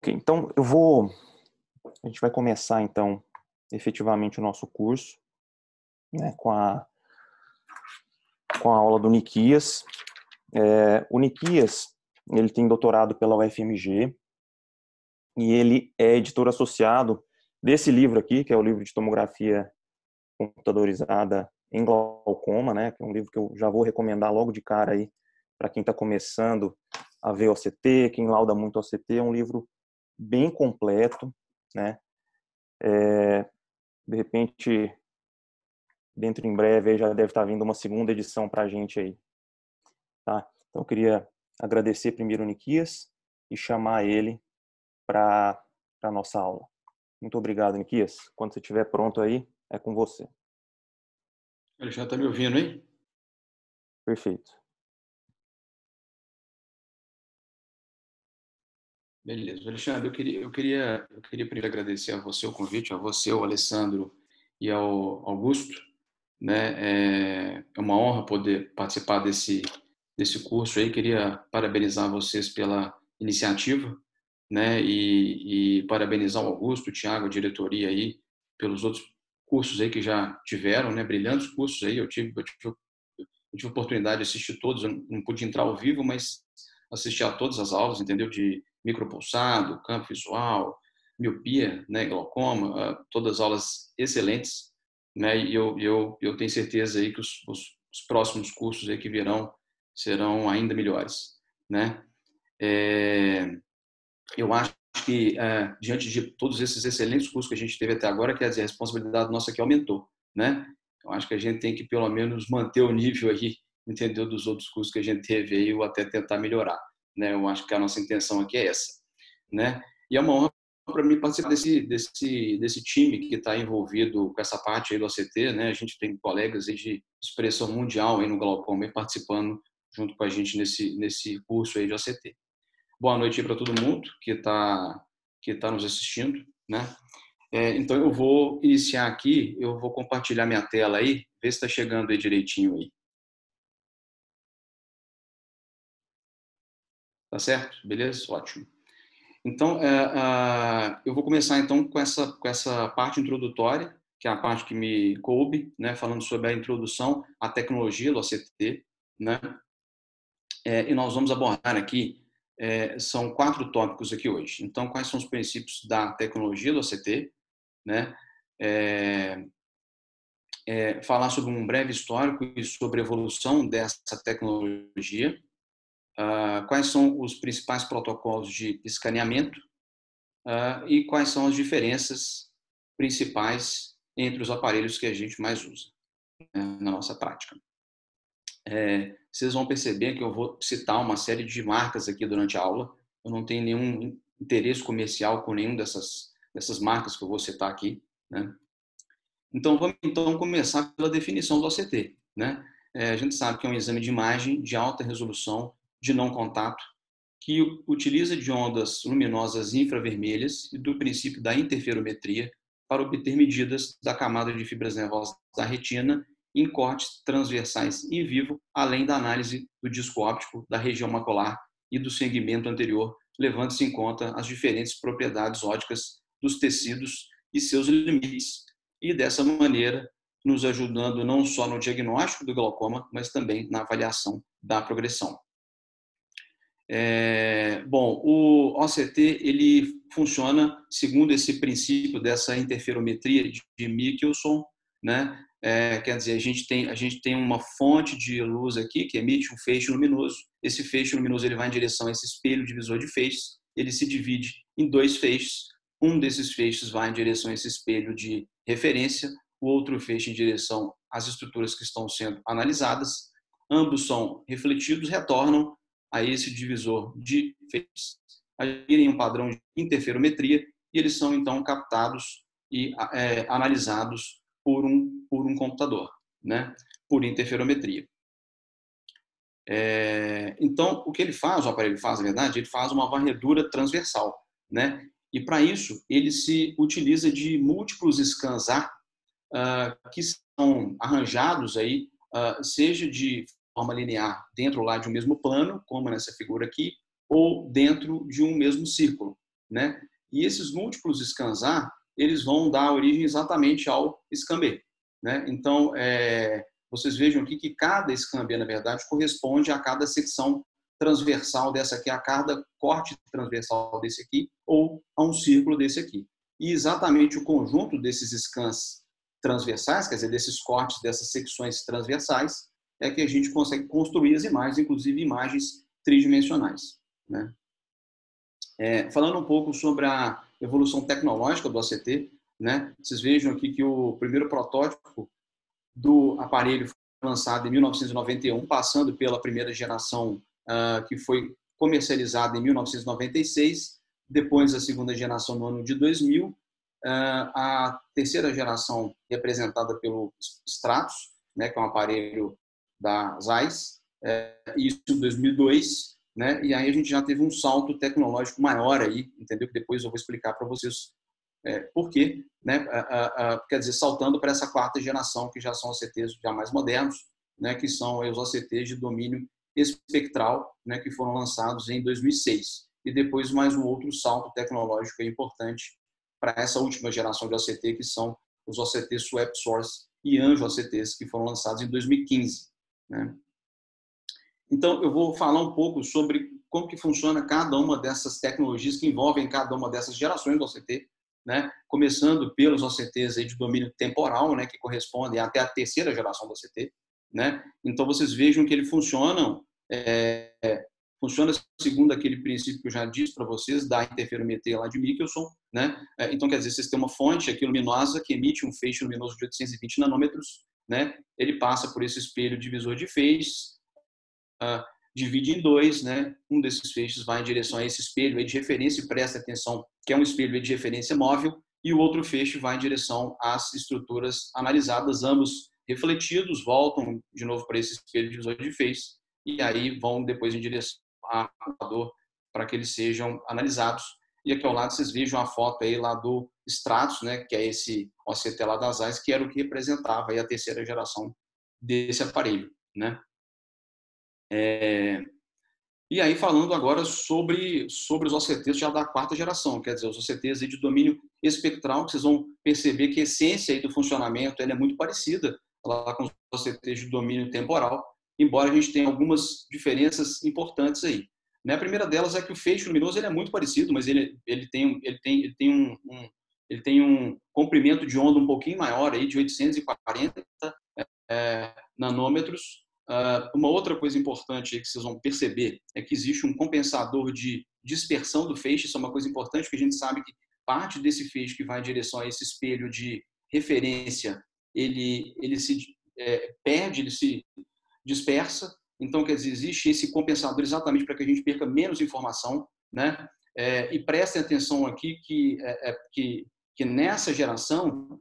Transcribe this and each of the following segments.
Então, a gente vai começar, então, efetivamente o nosso curso, né, com a aula do Niquias. O Niquias, ele tem doutorado pela UFMG e ele é editor associado desse livro aqui, que é o livro de tomografia computadorizada em glaucoma, né, que é um livro que eu já vou recomendar logo de cara aí para quem está começando a ver OCT, quem lauda muito OCT. É um livro bem completo, né? De repente, dentro em breve, aí já deve estar vindo uma segunda edição para a gente aí, tá? Então, eu queria agradecer primeiro o Niquias e chamar ele para a nossa aula. Muito obrigado, Niquias. Quando você estiver pronto aí, é com você. Ele já está me ouvindo, hein? Perfeito. Beleza. Alexandre, eu queria primeiro agradecer a você o convite, a você, o Alessandro e ao Augusto, né? É uma honra poder participar desse curso aí. Queria parabenizar vocês pela iniciativa, né? E parabenizar o Augusto, o Thiago, a diretoria aí, pelos outros cursos aí que já tiveram, né? Brilhantes cursos aí. Eu tive a oportunidade de assistir todos. Eu não pude entrar ao vivo, mas assisti a todas as aulas, entendeu? De micropulsado, campo visual, miopia, né? Glaucoma, todas as aulas excelentes, né? E eu tenho certeza aí que os próximos cursos aí que virão serão ainda melhores, né? Eu acho que, diante de todos esses excelentes cursos que a gente teve até agora, quer dizer, a responsabilidade nossa aqui aumentou, né? Eu acho que a gente tem que, pelo menos, manter o nível aí, entendeu, dos outros cursos que a gente teve aí, ou até tentar melhorar, né? Eu acho que a nossa intenção aqui é essa, né? E é uma honra para mim participar desse time que está envolvido com essa parte aí do ACT, né? A gente tem colegas aí de expressão mundial aí no glaucoma participando junto com a gente nesse curso aí de ACT. Boa noite para todo mundo que tá nos assistindo, né? Então eu vou iniciar aqui, eu vou compartilhar minha tela aí, ver se está chegando aí direitinho aí. Tá certo? Beleza? Ótimo. Então eu vou começar então com essa parte introdutória, que é a parte que me coube, né? Falando sobre a introdução à tecnologia do ACT, né? E nós vamos abordar aqui, são 4 tópicos aqui hoje. Então, quais são os princípios da tecnologia do ACT, né? Falar sobre um breve histórico e sobre a evolução dessa tecnologia, quais são os principais protocolos de escaneamento e quais são as diferenças principais entre os aparelhos que a gente mais usa, né, na nossa prática. Vocês vão perceber que eu vou citar uma série de marcas aqui durante a aula. Eu não tenho nenhum interesse comercial com nenhuma dessas marcas que eu vou citar aqui, né? Então, vamos começar pela definição do OCT, né? A gente sabe que é um exame de imagem de alta resolução, de não contato, que utiliza de ondas luminosas infravermelhas e do princípio da interferometria para obter medidas da camada de fibras nervosas da retina em cortes transversais em vivo, além da análise do disco óptico, da região macular e do segmento anterior, levando-se em conta as diferentes propriedades ópticas dos tecidos e seus limites, e dessa maneira nos ajudando não só no diagnóstico do glaucoma, mas também na avaliação da progressão. Bom, o OCT ele funciona segundo esse princípio dessa interferometria de Michelson, né? Quer dizer, a gente tem uma fonte de luz aqui que emite um feixe luminoso. Esse feixe luminoso ele vai em direção a esse espelho divisor de feixes. Ele se divide em 2 feixes. Um desses feixes vai em direção a esse espelho de referência, o outro feixe em direção às estruturas que estão sendo analisadas. Ambos são refletidos, retornam a esse divisor de feixes, agirem um padrão de interferometria e eles são então captados e analisados por um computador, né? Por interferometria. Então, o que ele faz, o aparelho faz, na verdade, ele faz uma varredura transversal, né? E para isso, ele se utiliza de múltiplos scans A que são arranjados aí, seja de forma linear dentro lá de um mesmo plano, como nessa figura aqui, ou dentro de um mesmo círculo, né? E esses múltiplos scans A, eles vão dar origem exatamente ao scan B, né? Então, vocês vejam aqui que cada scan B, na verdade, corresponde a cada secção transversal dessa aqui, a cada corte transversal desse aqui, ou a um círculo desse aqui. E exatamente o conjunto desses scans transversais, quer dizer, desses cortes, dessas secções transversais, é que a gente consegue construir as imagens, inclusive imagens tridimensionais, né? Falando um pouco sobre a evolução tecnológica do OCT, né? Vocês vejam aqui que o primeiro protótipo do aparelho foi lançado em 1991, passando pela primeira geração que foi comercializada em 1996, depois a segunda geração no ano de 2000, a terceira geração representada pelo Stratos, né, que é um aparelho da Zeiss, isso em 2002, né, e aí a gente já teve um salto tecnológico maior aí, entendeu? Que depois eu vou explicar para vocês por quê, né? Quer dizer, saltando para essa quarta geração, que já são OCTs já mais modernos, né, que são os OCTs de domínio espectral, né, que foram lançados em 2006. E depois mais um outro salto tecnológico importante para essa última geração de OCT, que são os OCTs Swap Source e Anjo OCTs, que foram lançados em 2015. Né? Então, eu vou falar um pouco sobre como que funciona cada uma dessas tecnologias que envolvem cada uma dessas gerações do OCT, né? Começando pelos OCTs aí de domínio temporal, né, que correspondem até a terceira geração do OCT, né? Então, vocês vejam que eles funcionam segundo aquele princípio que eu já disse para vocês, da interferometria lá de Michelson, né? Então, quer dizer, vocês têm uma fonte aqui luminosa que emite um feixe luminoso de 820 nanômetros, né? Ele passa por esse espelho divisor de feixes, divide em dois, né? Um desses feixes vai em direção a esse espelho aí de referência, e presta atenção que é um espelho de referência móvel, e o outro feixe vai em direção às estruturas analisadas, ambos refletidos, voltam de novo para esse espelho divisor de feixes, e aí vão depois em direção ao computador para que eles sejam analisados. E aqui ao lado vocês vejam a foto aí lá do Stratos, né, que é esse OCT lá das Zeiss, que era o que representava aí a terceira geração desse aparelho, né? E aí falando agora sobre os OCTs já da quarta geração, quer dizer, os OCTs aí de domínio espectral, que vocês vão perceber que a essência aí do funcionamento é muito parecida lá com os OCTs de domínio temporal, embora a gente tenha algumas diferenças importantes aí. A primeira delas é que o feixe luminoso ele é muito parecido, mas ele tem um comprimento de onda um pouquinho maior, aí, de 840 nanômetros. Uma outra coisa importante que vocês vão perceber é que existe um compensador de dispersão do feixe. Isso é uma coisa importante, porque a gente sabe que parte desse feixe que vai em direção a esse espelho de referência, ele se perde, ele se dispersa. Então, quer dizer, existe esse compensador exatamente para que a gente perca menos informação, né? E prestem atenção aqui que nessa geração,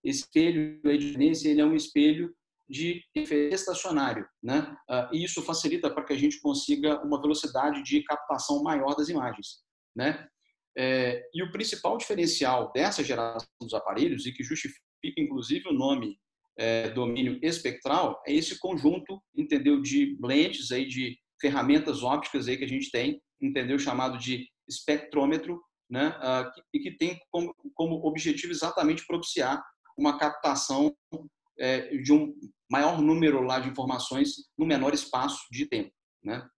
esse espelho de referência ele é um espelho de referência estacionário, né? E isso facilita para que a gente consiga uma velocidade de captação maior das imagens, né? E o principal diferencial dessa geração dos aparelhos, e que justifica inclusive o nome domínio espectral, é esse conjunto, entendeu, de lentes aí, de ferramentas ópticas aí que a gente tem, entendeu, chamado de espectrômetro, né? E que tem como objetivo exatamente propiciar uma captação de um maior número lá de informações no menor espaço de tempo, né?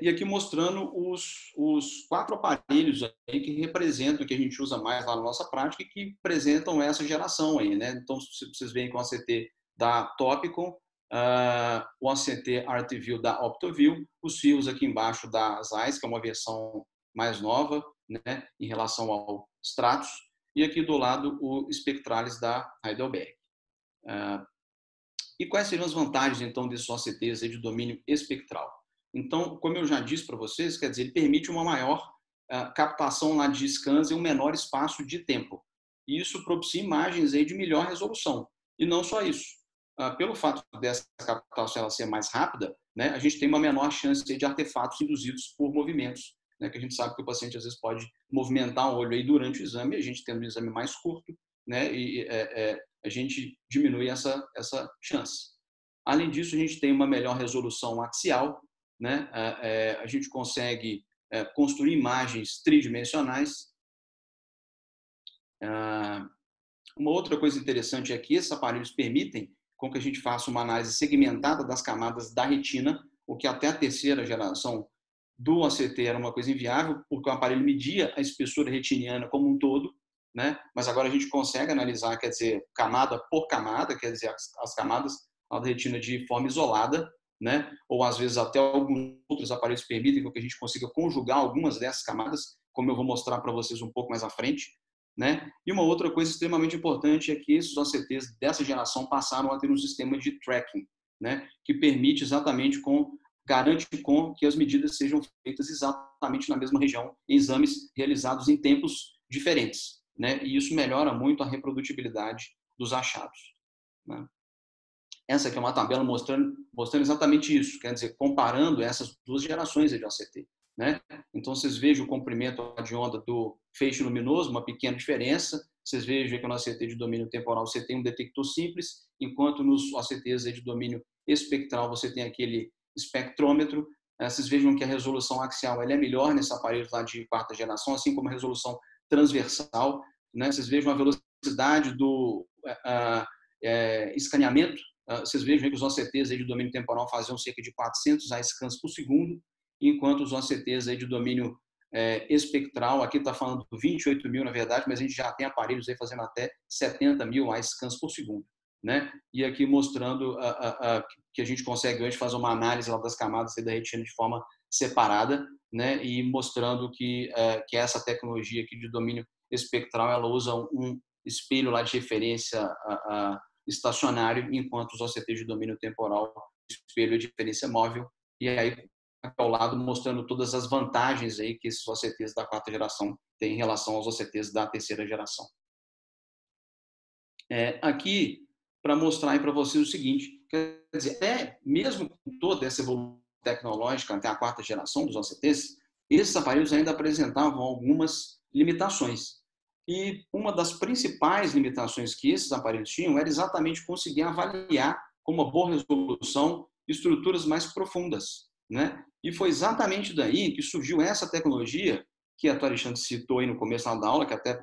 E aqui mostrando os 4 aparelhos aí que representam, que a gente usa mais lá na nossa prática e que apresentam essa geração aí, né? Então, vocês veem com o ACT da Topcon, o ACT ArtView da Optoview, os fios aqui embaixo da Zeiss, que é uma versão mais nova, né, em relação ao Stratos, e aqui do lado o Spectralis da Heidelberg. E quais seriam as vantagens, então, desses OCTs aí de domínio espectral? Então, como eu já disse para vocês, quer dizer, ele permite uma maior captação lá de scans em um menor espaço de tempo. E isso propicia imagens aí de melhor resolução. E não só isso. Pelo fato dessa captação ela ser mais rápida, né, a gente tem uma menor chance de artefatos induzidos por movimentos, né, que a gente sabe que o paciente às vezes pode movimentar o olho aí durante o exame, a gente tendo um exame mais curto, né, e a gente diminui essa chance. Além disso, a gente tem uma melhor resolução axial, né, a gente consegue construir imagens tridimensionais. Uma outra coisa interessante é que esses aparelhos permitem com que a gente faça uma análise segmentada das camadas da retina, o que até a terceira geração do OCT era uma coisa inviável, porque o aparelho media a espessura retiniana como um todo, né? Mas agora a gente consegue analisar, quer dizer, camada por camada, quer dizer, as camadas da retina de forma isolada, né? Ou às vezes até alguns outros aparelhos permitem que a gente consiga conjugar algumas dessas camadas, como eu vou mostrar para vocês um pouco mais à frente, né? E uma outra coisa extremamente importante é que esses OCTs dessa geração passaram a ter um sistema de tracking, né? Que permite exatamente garante que as medidas sejam feitas exatamente na mesma região, em exames realizados em tempos diferentes, né? E isso melhora muito a reprodutibilidade dos achados, né? Essa aqui é uma tabela mostrando exatamente isso, quer dizer, comparando essas duas gerações de OCT, né? Então, vocês vejam o comprimento de onda do feixe luminoso, uma pequena diferença. Vocês vejam que no OCT de domínio temporal você tem um detector simples, enquanto nos OCTs de domínio espectral você tem aquele espectrômetro. Vocês vejam que a resolução axial ela é melhor nesse aparelho lá de quarta geração, assim como a resolução transversal, né? Vocês vejam a velocidade do escaneamento. Vocês vejam que os OCTs de domínio temporal faziam cerca de 400 scans por segundo, enquanto os OCTs de domínio espectral, aqui está falando 28 mil na verdade, mas a gente já tem aparelhos aí fazendo até 70 mil scans por segundo, né? E aqui mostrando que a gente consegue hoje fazer uma análise lá das camadas da retina de forma separada, né? E mostrando que essa tecnologia aqui de domínio espectral ela usa um espelho lá de referência estacionário, enquanto os OCTs de domínio temporal espelho de referência móvel, e aí ao lado mostrando todas as vantagens aí que esses OCTs da quarta geração têm em relação aos OCTs da terceira geração. Aqui, para mostrar para vocês o seguinte, quer dizer, mesmo com toda essa evolução tecnológica até a quarta geração dos OCTs, esses aparelhos ainda apresentavam algumas limitações. E uma das principais limitações que esses aparelhos tinham era exatamente conseguir avaliar com uma boa resolução estruturas mais profundas, né? E foi exatamente daí que surgiu essa tecnologia que a Alexandre citou aí no começo da aula, que até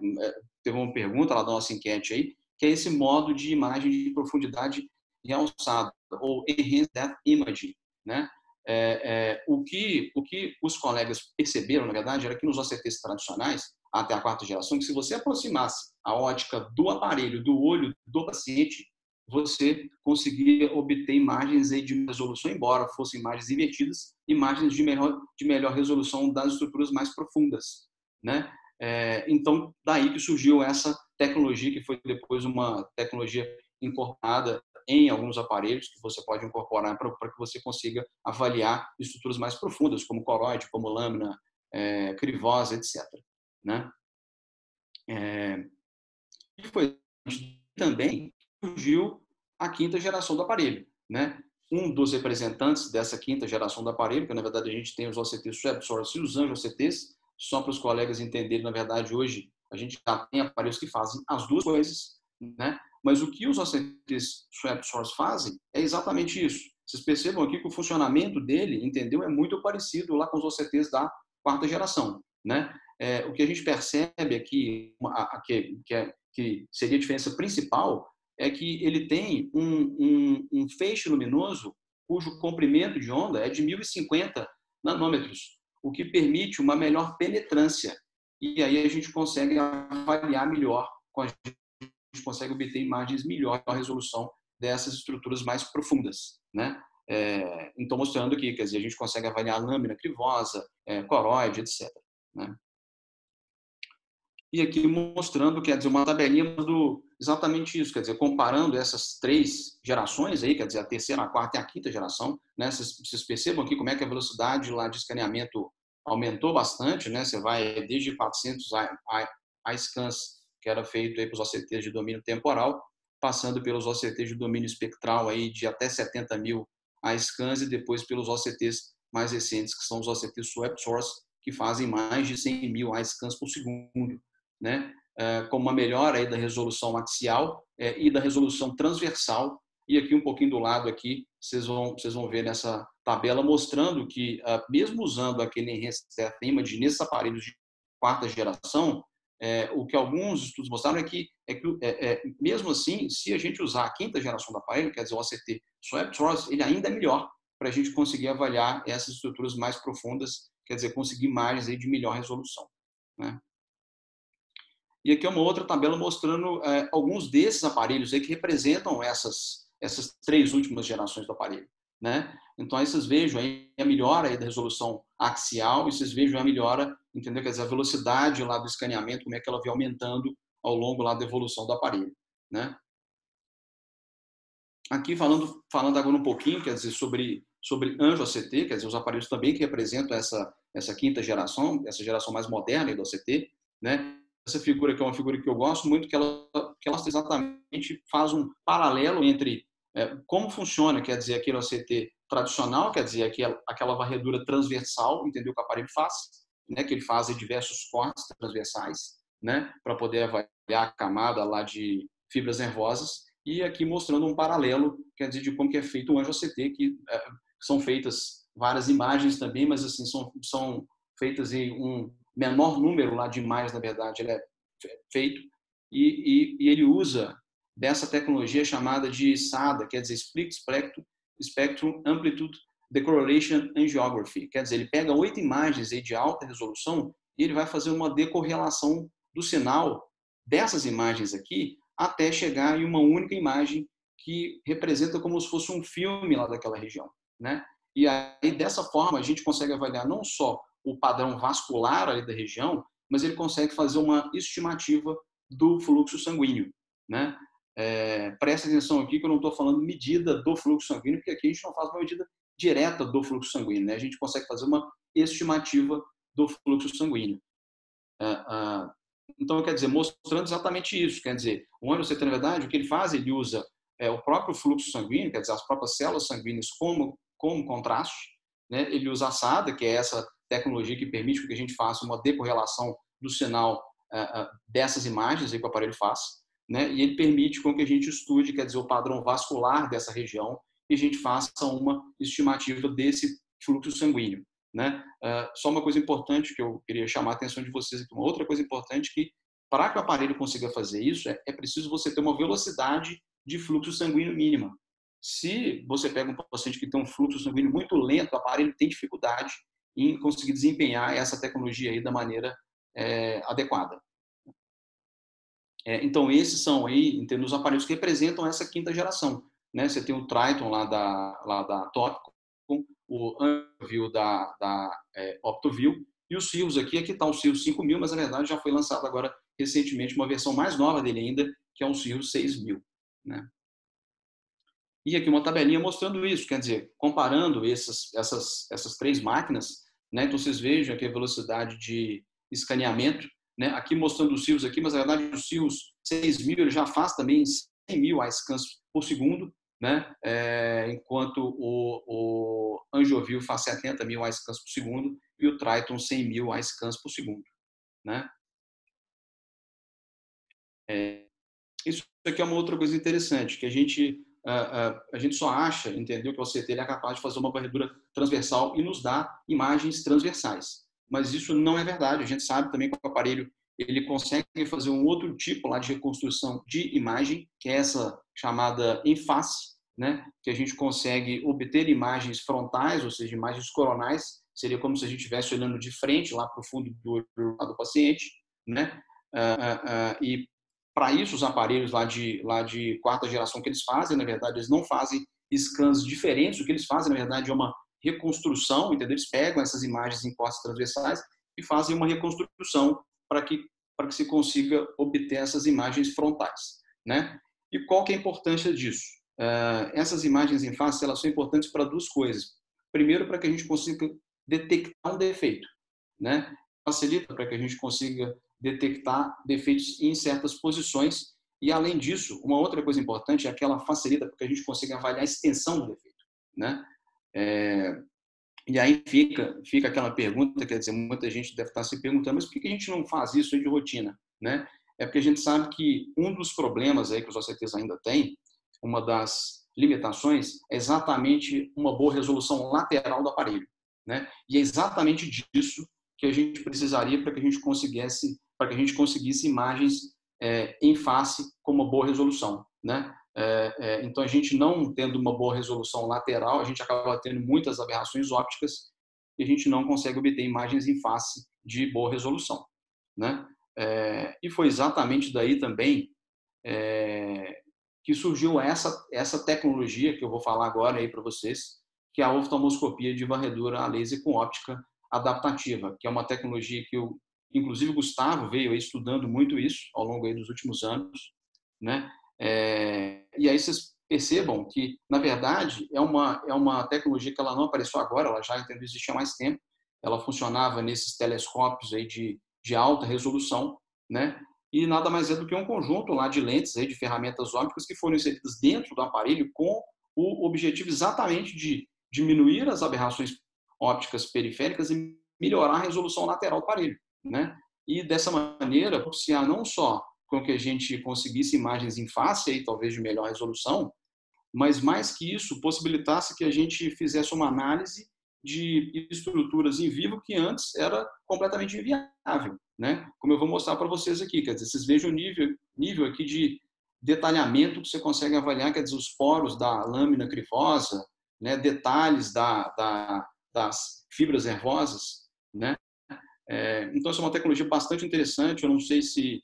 teve uma pergunta lá da nossa enquete aí, que é esse modo de imagem de profundidade realçada, ou Enhanced Depth Imaging, né? O que os colegas perceberam, na verdade, era que nos OCTs tradicionais, até a quarta geração, que se você aproximasse a ótica do aparelho, do olho do paciente, você conseguia obter imagens aí de resolução, embora fossem imagens invertidas, imagens de melhor resolução das estruturas mais profundas, né? Então, daí que surgiu essa tecnologia, que foi depois uma tecnologia incorporada em alguns aparelhos que você pode incorporar para que você consiga avaliar estruturas mais profundas, como coroide, como lâmina, crivosa, etc. Né? E foi também surgiu a quinta geração do aparelho, né? Um dos representantes dessa quinta geração do aparelho, que na verdade a gente tem os OCTs Swab Source e os Angio OCTs, só para os colegas entenderem, na verdade hoje a gente já tem aparelhos que fazem as duas coisas, né? Mas o que os OCTs Swab Source fazem é exatamente isso. Vocês percebam aqui que o funcionamento dele, entendeu, é muito parecido lá com os OCTs da quarta geração, né? O que a gente percebe aqui, que seria a diferença principal, é que ele tem um feixe luminoso cujo comprimento de onda é de 1050 nanômetros, o que permite uma melhor penetrância. E aí a gente consegue avaliar melhor, a gente consegue obter imagens melhor a resolução dessas estruturas mais profundas, né? Então, mostrando aqui, quer dizer, a gente consegue avaliar a lâmina crivosa, coroide, etc. Né? E aqui mostrando, quer dizer, uma tabelinha do exatamente isso, quer dizer, comparando essas três gerações aí, quer dizer, a terceira, a quarta e a quinta geração, né? Vocês percebam aqui como é que a velocidade lá de escaneamento aumentou bastante, né? Você vai desde 400 scans que era feito aí para os OCTs de domínio temporal, passando pelos OCTs de domínio espectral aí de até 70 mil scans e depois pelos OCTs mais recentes, que são os OCTs Swab Source, que fazem mais de 100 mil scans por segundo, né? Com uma melhora aí da resolução axial e da resolução transversal, E aqui um pouquinho do lado aqui, vocês vão ver nessa tabela mostrando que, mesmo usando aquele Enhanced Image nesses aparelhos de quarta geração, o que alguns estudos mostraram é que mesmo assim, se a gente usar a quinta geração do aparelho, quer dizer, o OCT Swab Trust, ele ainda é melhor para a gente conseguir avaliar essas estruturas mais profundas, quer dizer, conseguir imagens aí de melhor resolução, né? E aqui é uma outra tabela mostrando alguns desses aparelhos aí que representam essas 3 últimas gerações do aparelho, né? Então, aí vocês vejam aí a melhora aí da resolução axial e vocês vejam a melhora, entendeu? Quer dizer, a velocidade lá do escaneamento, como é que ela vem aumentando ao longo lá da evolução do aparelho, né? Aqui falando agora um pouquinho, quer dizer, sobre Anjo OCT, quer dizer, os aparelhos também que representam essa quinta geração, essa geração mais moderna do OCT, né? Essa figura aqui é uma figura que eu gosto muito, que ela exatamente faz um paralelo entre como funciona, quer dizer, aquele OCT tradicional, quer dizer, aquela varredura transversal, entendeu, que o aparelho faz, né? Que ele faz diversos cortes transversais, né? Para poder avaliar a camada lá de fibras nervosas. E aqui mostrando um paralelo, quer dizer, de como que é feito o Anjo OCT, que são feitas várias imagens também, mas assim são feitas em um menor número lá de imagens, na verdade, ele é feito, e ele usa dessa tecnologia chamada de SADA, quer dizer, Spectrum Amplitude Decorrelation Angiography, quer dizer, ele pega 8 imagens aí de alta resolução e ele vai fazer uma decorrelação do sinal dessas imagens aqui até chegar em uma única imagem que representa como se fosse um filme lá daquela região, né? E aí, dessa forma, a gente consegue avaliar não só o padrão vascular ali da região, mas ele consegue fazer uma estimativa do fluxo sanguíneo, né? Presta atenção aqui que eu não estou falando medida do fluxo sanguíneo, porque aqui a gente não faz uma medida direta do fluxo sanguíneo, né? A gente consegue fazer uma estimativa do fluxo sanguíneo. Então, quer dizer, mostrando exatamente isso, quer dizer, o Anjo OCT, na verdade, o que ele faz, ele usa o próprio fluxo sanguíneo, quer dizer, as próprias células sanguíneas como contraste, né? Ele usa a SADA, que é essa tecnologia que permite que a gente faça uma decorrelação do sinal dessas imagens aí que o aparelho faz, né? E ele permite com que a gente estude, quer dizer, o padrão vascular dessa região e a gente faça uma estimativa desse fluxo sanguíneo, né? Só uma coisa importante que eu queria chamar a atenção de vocês aqui, uma outra coisa importante que para que o aparelho consiga fazer isso é preciso você ter uma velocidade de fluxo sanguíneo mínima. Se você pega um paciente que tem um fluxo sanguíneo muito lento, o aparelho tem dificuldade em conseguir desempenhar essa tecnologia aí da maneira adequada. Então, esses são aí, entendeu, os aparelhos que representam essa quinta geração, né? Você tem o Triton lá da Topcon, o Anvil da Optoview, e o Sirius aqui está o Sirius 5000, mas na verdade já foi lançado agora recentemente uma versão mais nova dele ainda, que é um Sirius 6000, né? E aqui uma tabelinha mostrando isso, quer dizer, comparando essas 3 máquinas, né? Então vocês vejam aqui a velocidade de escaneamento, né? Aqui mostrando o Sirius aqui, mas na verdade o Sirius 6000 ele já faz também 100.000 scans por segundo, né? Enquanto o Angioview faz 70.000 scans por segundo e o Triton 100.000 scans por segundo, né? Isso aqui é uma outra coisa interessante, que a gente só acha, entendeu, que o OCT ele é capaz de fazer uma varredura transversal e nos dá imagens transversais. Mas isso não é verdade. A gente sabe também que o aparelho ele consegue fazer um outro tipo lá de reconstrução de imagem, que é essa chamada em face, né? Que a gente consegue obter imagens frontais, ou seja, imagens coronais. Seria como se a gente estivesse olhando de frente lá para o fundo do paciente, né? E para isso, os aparelhos lá de quarta geração que eles fazem, na verdade, eles não fazem scans diferentes. O que eles fazem, na verdade, é uma reconstrução, entendeu? Eles pegam essas imagens em cortes transversais e fazem uma reconstrução para que se consiga obter essas imagens frontais, né? E qual que é a importância disso? Essas imagens em face, elas são importantes para 2 coisas. Primeiro, para que a gente consiga detectar um defeito, né? Facilita para que a gente consiga detectar defeitos em certas posições. E, além disso, uma outra coisa importante é que ela facilita para que a gente consiga avaliar a extensão do defeito, né? E aí fica aquela pergunta, quer dizer, muita gente deve estar se perguntando, mas por que a gente não faz isso de rotina, né? É porque a gente sabe que um dos problemas aí que os OCTs ainda têm, uma das limitações é exatamente uma boa resolução lateral do aparelho, né? E é exatamente disso que a gente precisaria para que a gente conseguisse imagens em face com uma boa resolução, né? Então, a gente não tendo uma boa resolução lateral, a gente acaba tendo muitas aberrações ópticas e a gente não consegue obter imagens em face de boa resolução, né? E foi exatamente daí também que surgiu essa tecnologia que eu vou falar agora aí para vocês, que é a oftalmoscopia de varredura a laser com óptica adaptativa, que é uma tecnologia que inclusive o Gustavo veio aí estudando muito isso ao longo aí dos últimos anos, né? E aí vocês percebam que, na verdade, é uma tecnologia que ela não apareceu agora, ela já existia há mais tempo, ela funcionava nesses telescópios aí de alta resolução, né? E nada mais é do que um conjunto lá de lentes, aí, de ferramentas ópticas que foram inseridas dentro do aparelho com o objetivo exatamente de diminuir as aberrações ópticas periféricas e melhorar a resolução lateral do aparelho, né? E dessa maneira, propiciar não só com que a gente conseguisse imagens em face, aí, talvez de melhor resolução, mas mais que isso, possibilitasse que a gente fizesse uma análise de estruturas em vivo que antes era completamente inviável, né? Como eu vou mostrar para vocês aqui, quer dizer, vocês vejam o nível aqui de detalhamento que você consegue avaliar, quer dizer, os poros da lâmina crivosa, né? Detalhes das fibras nervosas, né? Então, essa é uma tecnologia bastante interessante. Eu não sei se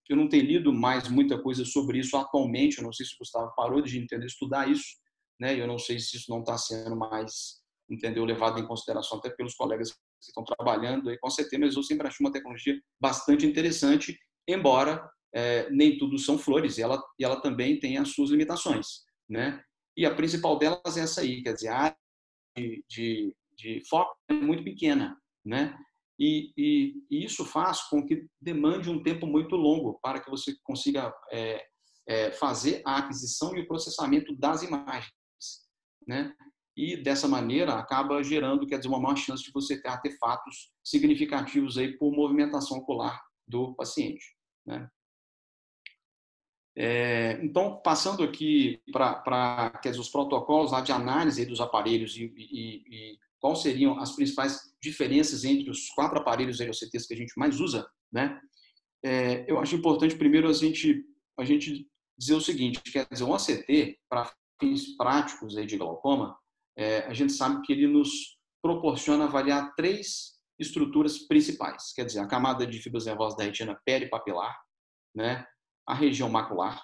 eu não tenho lido mais muita coisa sobre isso atualmente. Eu não sei se o Gustavo parou de entender, estudar isso, né? Eu não sei se isso não está sendo mais, entendeu, levado em consideração até pelos colegas que estão trabalhando aí, com certeza. Mas eu sempre achei uma tecnologia bastante interessante, embora nem tudo são flores. E ela também tem as suas limitações, né? E a principal delas é essa aí, quer dizer, a área de foco é muito pequena, né? E isso faz com que demande um tempo muito longo para que você consiga fazer a aquisição e o processamento das imagens, né? E dessa maneira acaba gerando, quer dizer, uma maior chance de você ter artefatos significativos aí por movimentação ocular do paciente, né? Então, passando aqui para os protocolos lá de análise aí dos aparelhos e quais seriam as principais diferenças entre os 4 aparelhos LOCTs que a gente mais usa, né? Eu acho importante primeiro a gente dizer o seguinte, quer dizer, um OCT, para fins práticos aí de glaucoma, a gente sabe que ele nos proporciona avaliar 3 estruturas principais, quer dizer, a camada de fibras nervosas da retina peripapilar, né? A região macular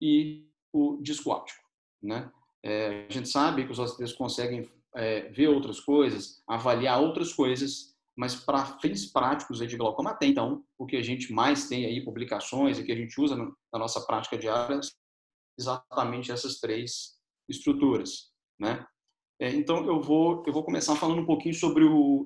e o disco óptico, né? A gente sabe que os OCTs conseguem ver outras coisas, avaliar outras coisas, mas para fins práticos de glaucoma até então, o que a gente mais tem aí publicações e que a gente usa na nossa prática diária, exatamente essas 3 estruturas, né? Então eu vou começar falando um pouquinho sobre o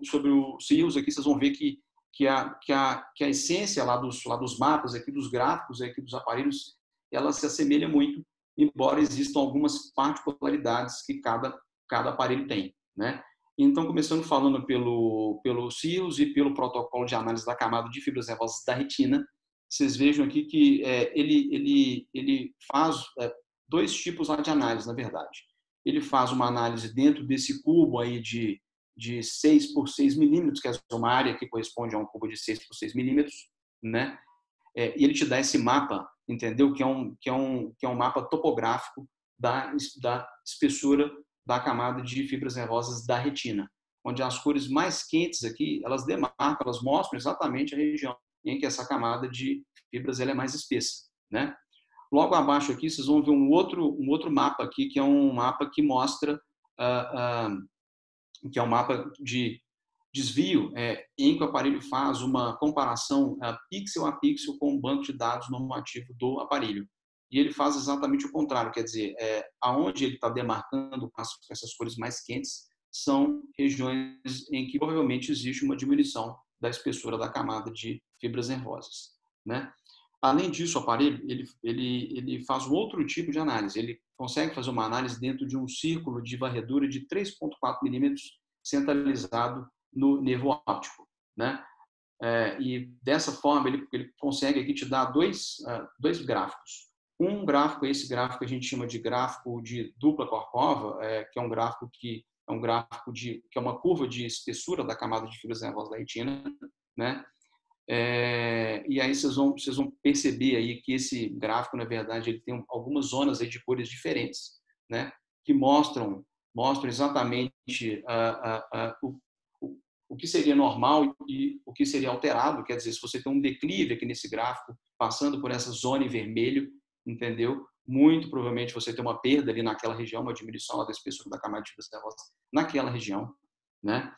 CIRRUS aqui. Vocês vão ver que a essência lá dos mapas aqui, dos gráficos aqui dos aparelhos, ela se assemelha muito, embora existam algumas particularidades que cada aparelho tem, né? Então, começando falando pelo CIRRUS e pelo protocolo de análise da camada de fibras nervosas da retina, vocês vejam aqui que ele faz 2 tipos lá de análise, na verdade. Ele faz uma análise dentro desse cubo aí de 6 por 6 milímetros, que é uma área que corresponde a um cubo de 6 por 6 milímetros, né? E ele te dá esse mapa, entendeu? Que é um mapa topográfico da espessura da camada de fibras nervosas da retina, onde as cores mais quentes aqui, elas demarcam, elas mostram exatamente a região em que essa camada de fibras ela é mais espessa, né? Logo abaixo aqui, vocês vão ver um outro mapa aqui, que é um mapa que mostra, que é um mapa de desvio, em que o aparelho faz uma comparação pixel a pixel com o banco de dados normativo do aparelho. E ele faz exatamente o contrário, quer dizer, aonde ele está demarcando essas cores mais quentes são regiões em que provavelmente existe uma diminuição da espessura da camada de fibras nervosas, né? Além disso, o aparelho ele faz um outro tipo de análise. Ele consegue fazer uma análise dentro de um círculo de varredura de 3,4 milímetros centralizado no nervo óptico, né? E dessa forma ele consegue aqui te dar dois gráficos. Um gráfico, esse gráfico a gente chama de gráfico de dupla Korkova, que é um gráfico que é uma curva de espessura da camada de fibras nervosas da retina, né? E aí vocês vão perceber aí que esse gráfico, na verdade, ele tem algumas zonas aí de cores diferentes, né? Que mostram exatamente o que seria normal e o que seria alterado. Quer dizer, se você tem um declive aqui nesse gráfico, passando por essa zona em vermelho, entendeu? Muito provavelmente você tem uma perda ali naquela região, uma diminuição da espessura da camada de fibras nervosas naquela região, né?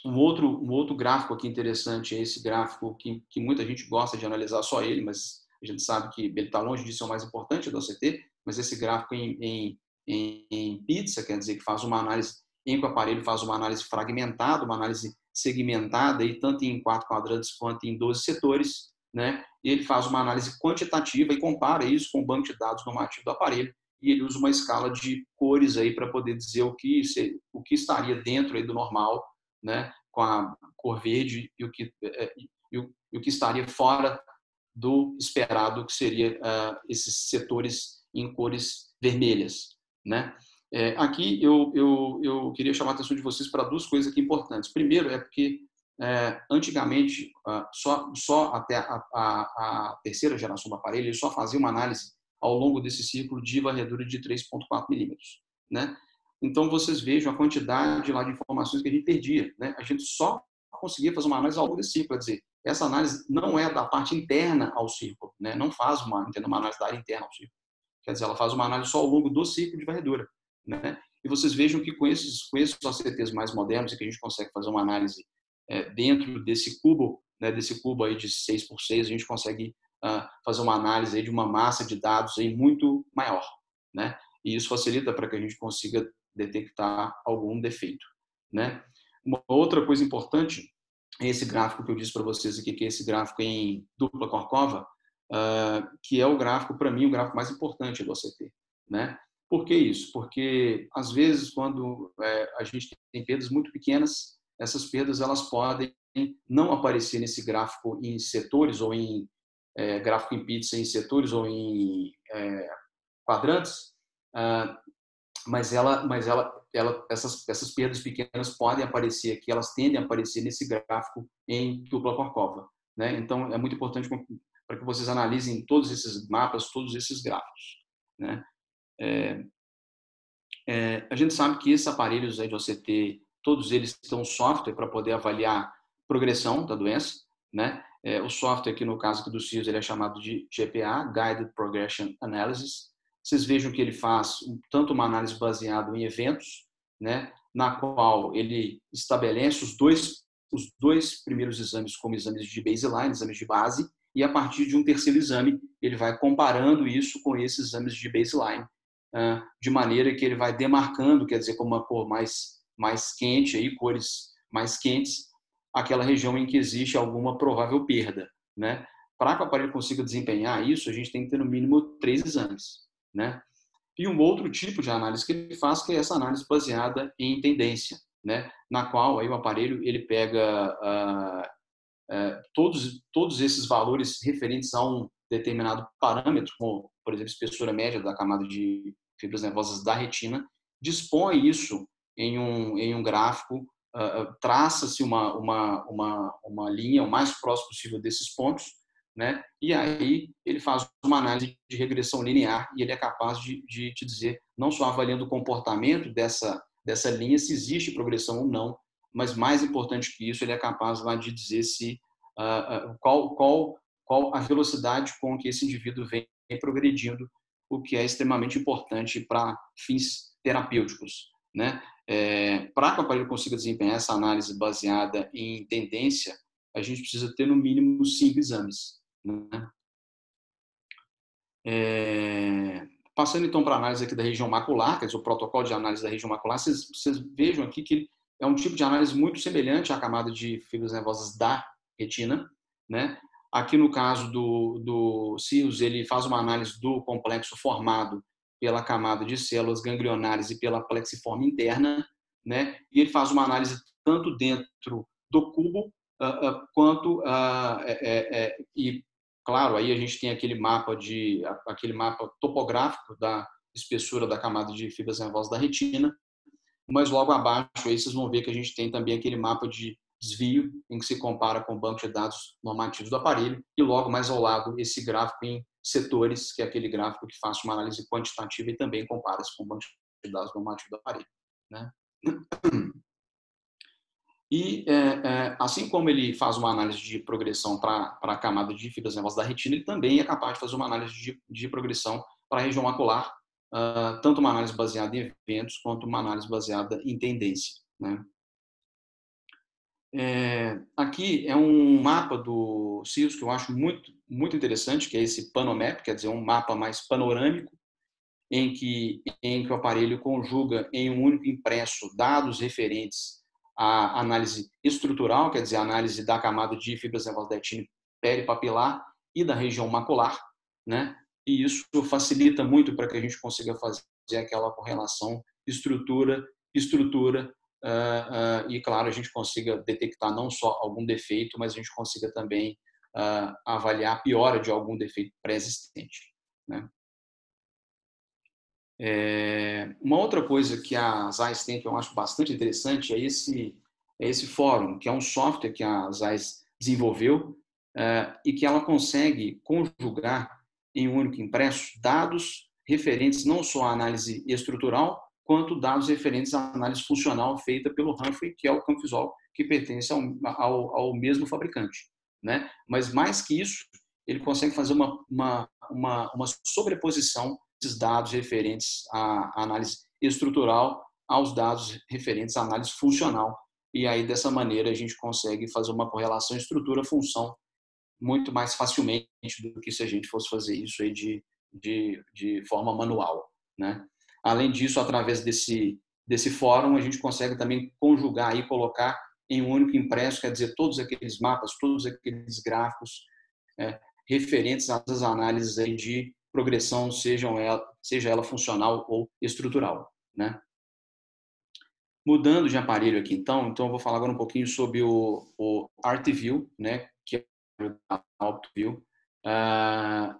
Um outro gráfico aqui interessante é esse gráfico que muita gente gosta de analisar só ele, mas a gente sabe que ele está longe de ser o mais importante do OCT, mas esse gráfico em pizza, quer dizer que faz uma análise, em que o aparelho faz uma análise fragmentada, uma análise segmentada, e tanto em 4 quadrantes quanto em 12 setores, né? E ele faz uma análise quantitativa e compara isso com o banco de dados normativo do aparelho, e ele usa uma escala de cores aí para poder dizer o que estaria dentro aí do normal, né, com a cor verde, e o que estaria fora do esperado, que seria esses setores em cores vermelhas, né? Aqui eu queria chamar a atenção de vocês para duas coisas aqui importantes. Primeiro é porque antigamente só até a terceira geração do aparelho ele só fazia uma análise ao longo desse ciclo de varredura de 3,4 milímetros, né? Então, vocês vejam a quantidade lá de informações que a gente perdia, né? A gente só conseguia fazer uma análise ao longo desse ciclo, quer dizer, essa análise não é da parte interna ao círculo, né? Não faz uma análise da área interna ao círculo. Quer dizer, ela faz uma análise só ao longo do ciclo de varredura, né? E vocês vejam que com esses OCTs mais modernos, que a gente consegue fazer uma análise dentro desse cubo, né? Desse cubo aí de 6x6, a gente consegue fazer uma análise aí de uma massa de dados aí muito maior, né? E isso facilita para que a gente consiga detectar algum defeito, né? Uma outra coisa importante é esse gráfico que eu disse para vocês aqui, que é esse gráfico em dupla Korkova, que é o gráfico, para mim, o gráfico mais importante do OCT, né? Por que isso? Porque, às vezes, quando a gente tem perdas muito pequenas, essas perdas elas podem não aparecer nesse gráfico em setores ou em gráfico em pizza em setores ou em quadrantes, mas essas perdas pequenas podem aparecer aqui, elas tendem a aparecer nesse gráfico em dupla Korkova, né? Então, é muito importante para que vocês analisem todos esses mapas, todos esses gráficos, né? A gente sabe que esses aparelhos aí de OCT, todos eles têm um software para poder avaliar progressão da doença, né? O software aqui, no caso aqui do CIRS, ele é chamado de GPA, Guided Progression Analysis. Vocês vejam que ele faz tanto uma análise baseada em eventos, né, na qual ele estabelece os dois primeiros exames como exames de baseline, exames de base, e a partir de um terceiro exame, ele vai comparando isso com esses exames de baseline, de maneira que ele vai demarcando, quer dizer, com uma cor mais quente, aí, cores mais quentes, aquela região em que existe alguma provável perda, né? Para que o aparelho consiga desempenhar isso, a gente tem que ter no mínimo 3 exames, né? E um outro tipo de análise que ele faz, que é essa análise baseada em tendência, né? Na qual aí o aparelho ele pega todos esses valores referentes a um determinado parâmetro, como, por exemplo, espessura média da camada de fibras nervosas da retina, dispõe isso em um gráfico, traça-se uma linha o mais próximo possível desses pontos, né? E aí ele faz uma análise de regressão linear e ele é capaz de te dizer, não só avaliando o comportamento dessa linha, se existe progressão ou não, mas mais importante que isso, ele é capaz lá de dizer se qual a velocidade com que esse indivíduo vem progredindo, o que é extremamente importante para fins terapêuticos, né? Para que o aparelho consiga desempenhar essa análise baseada em tendência, a gente precisa ter no mínimo 5 exames, né? Passando então para a análise aqui da região macular, quer dizer, o protocolo de análise da região macular, vocês vejam aqui que é um tipo de análise muito semelhante à camada de fibras nervosas da retina, né? Aqui no caso do CIRS, ele faz uma análise do complexo formado pela camada de células ganglionares e pela plexiforme interna, né? E ele faz uma análise tanto dentro do cubo quanto e claro, aí a gente tem aquele mapa topográfico da espessura da camada de fibras nervosas da retina, mas logo abaixo aí vocês vão ver que a gente tem também aquele mapa de desvio, em que se compara com o banco de dados normativos do aparelho, e logo mais ao lado esse gráfico em setores, que é aquele gráfico que faz uma análise quantitativa e também compara-se com o banco de dados normativo do aparelho, né? E assim como ele faz uma análise de progressão para a camada de fibras nervosas da retina, ele também é capaz de fazer uma análise de progressão para a região macular, tanto uma análise baseada em eventos quanto uma análise baseada em tendência, né? Aqui é um mapa do CIRRUS que eu acho muito interessante, que é esse Panomap, quer dizer, um mapa mais panorâmico, em que o aparelho conjuga em um único impresso dados referentes à análise estrutural, quer dizer, a análise da camada de fibras nervosas da retina peripapilar e da região macular, né? E isso facilita muito para que a gente consiga fazer aquela correlação estrutura, e, claro, a gente consiga detectar não só algum defeito, mas a gente consiga também avaliar a piora de algum defeito pré-existente, né? Uma outra coisa que a ZEISS tem que eu acho bastante interessante é esse fórum, que é um software que a ZEISS desenvolveu e que ela consegue conjugar em um único impresso dados referentes não só à análise estrutural, quanto dados referentes à análise funcional feita pelo Humphrey, que é o Canfisol, que pertence ao mesmo fabricante, né? Mas mais que isso, ele consegue fazer uma sobreposição esses dados referentes à análise estrutural aos dados referentes à análise funcional. E aí, dessa maneira, a gente consegue fazer uma correlação estrutura-função muito mais facilmente do que se a gente fosse fazer isso aí de forma manual, né? Além disso, através desse fórum, a gente consegue também conjugar e colocar em um único impresso, quer dizer, todos aqueles mapas, todos aqueles gráficos referentes às análises aí de progressão, seja ela funcional ou estrutural, né? Mudando de aparelho aqui, então eu vou falar agora um pouquinho sobre o ArtView, né, que é o AltView.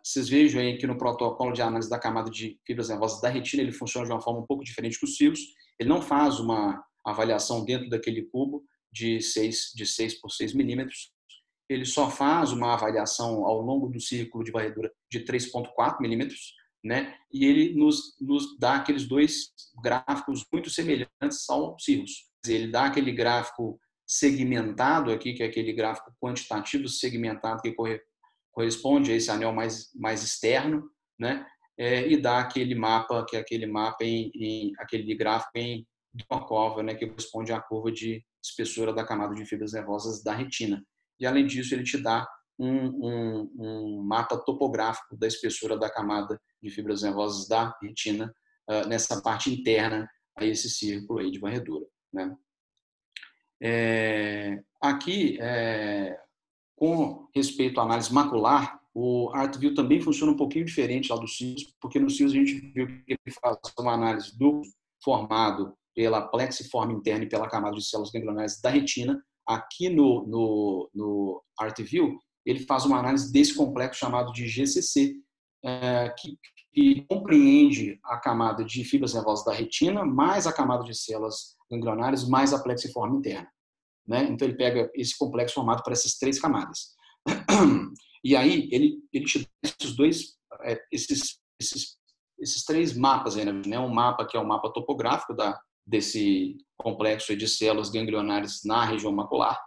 Vocês vejam aí que no protocolo de análise da camada de fibras nervosas da retina, ele funciona de uma forma um pouco diferente que os CIRRUS. Ele não faz uma avaliação dentro daquele cubo de 6 por 6 milímetros. Ele só faz uma avaliação ao longo do círculo de varredura de 3,4 milímetros, né? E ele nos dá aqueles dois gráficos muito semelhantes ao CIRRUS. Ele dá aquele gráfico segmentado aqui, que é aquele gráfico quantitativo segmentado que corresponde a esse anel mais externo, né? E dá aquele mapa, que é aquele gráfico em Dimockov, né? Que corresponde à curva de espessura da camada de fibras nervosas da retina. E, além disso, ele te dá um mapa topográfico da espessura da camada de fibras nervosas da retina nessa parte interna a esse círculo aí de varredura, né? Aqui, com respeito à análise macular, o ArtView também funciona um pouquinho diferente lá do CIRRUS, porque no CIRRUS a gente viu que ele faz uma análise do formado pela plexiforme interna e pela camada de células ganglionares da retina. Aqui no ArtView, ele faz uma análise desse complexo chamado de GCC, que compreende a camada de fibras nervosas da retina, mais a camada de células ganglionares, mais a plexiforme interna, né? Então, ele pega esse complexo formado por essas três camadas. E aí, ele te dá esses três mapas, né? Um mapa que é o mapa topográfico desse complexo de células ganglionares na região macular,